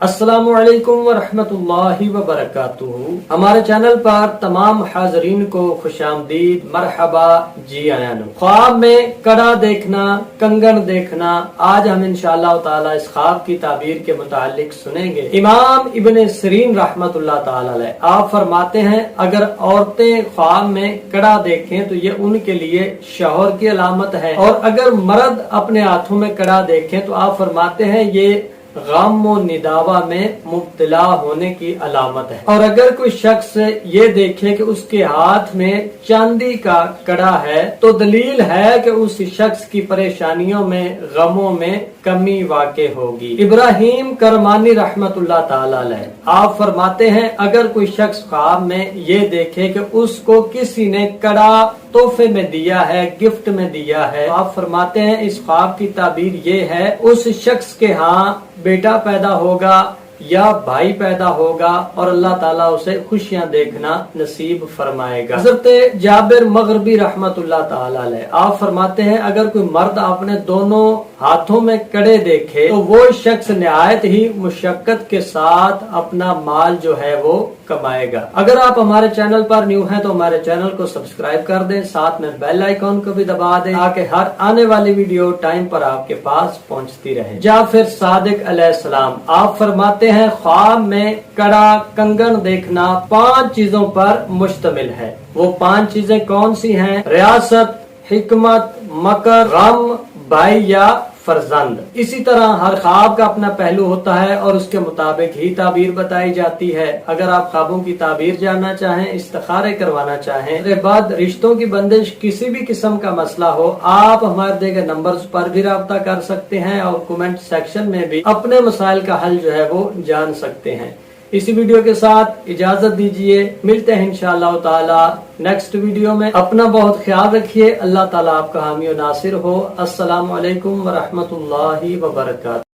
अस्सलामु अलैकुम वरहमतुल्लाहि वबरकातुहू। हमारे चैनल पर तमाम हाजरीन को खुशामदीद, मरहबा, जी आया नो। ख्वाब में कड़ा देखना, कंगन देखना, आज हम इंशाअल्लाह ताला इस ख्वाब की ताबीर के मुतालिक सुनेंगे। इमाम इब्न सिरीन रहमतुल्लाह ताला अलैह आप फरमाते हैं, अगर औरतें ख्वाब में कड़ा देखें तो ये उनके लिए शौहर की अलामत है, और अगर मर्द अपने हाथों में कड़ा देखें तो आप फरमाते हैं ये गम व निदावा में मुब्तला होने की अलामत है। और अगर कोई शख्स ये देखे कि उसके हाथ में चांदी का कड़ा है तो दलील है कि उस शख्स की परेशानियों में, गमों में कमी वाक़े होगी। इब्राहिम करमानी रहमतुल्लाह ताला अलैह आप फरमाते हैं, अगर कोई शख्स ख्वाब में ये देखे कि उसको किसी ने कड़ा तोहफे में दिया है, गिफ्ट में दिया है, तो आप फरमाते हैं इस ख्वाब की ताबीर ये है उस शख्स के यहाँ बेटा पैदा होगा या भाई पैदा होगा और अल्लाह ताला उसे खुशियां देखना नसीब फरमाएगा। हज़रत जाबिर मगरबी रहमतुल्लाह ताला अलैह आप फरमाते हैं, अगर कोई मर्द अपने दोनों हाथों में कड़े देखे तो वो शख्स निहायत ही मुशक्कत के साथ अपना माल जो है वो कमाएगा। अगर आप हमारे चैनल पर न्यू हैं तो हमारे चैनल को सब्सक्राइब कर दें, साथ में बेल आइकॉन को भी दबा दें ताकि हर आने वाली वीडियो टाइम पर आपके पास पहुंचती रहे। जाफिर सादिक अलैहिस्सलाम आप फरमाते हैं, ख्वाब में कड़ा कंगन देखना 5 चीजों पर मुश्तमिल है। वो 5 चीजें कौन सी हैं? रियासत, हिकमत, मकर, गम, भाई या फरजंद। इसी तरह हर ख्वाब का अपना पहलू होता है और उसके मुताबिक ही ताबीर बताई जाती है। अगर आप ख्वाबों की ताबीर जानना चाहें, इस्तिखारे करवाना चाहें, उसके बाद रिश्तों की बंदिश, किसी भी किस्म का मसला हो, आप हमारे दिए गए नंबर्स पर भी राब्ता कर सकते हैं और कमेंट सेक्शन में भी अपने मसाइल का हल जो है वो जान सकते हैं। इसी वीडियो के साथ इजाजत दीजिए, मिलते हैं इंशाअल्लाह ताला नेक्स्ट वीडियो में। अपना बहुत ख्याल रखिए, अल्लाह ताला आपका हामी और नासिर हो। अस्सलामु अलैकुम वरहमतुल्लाहि वबरकातुहू।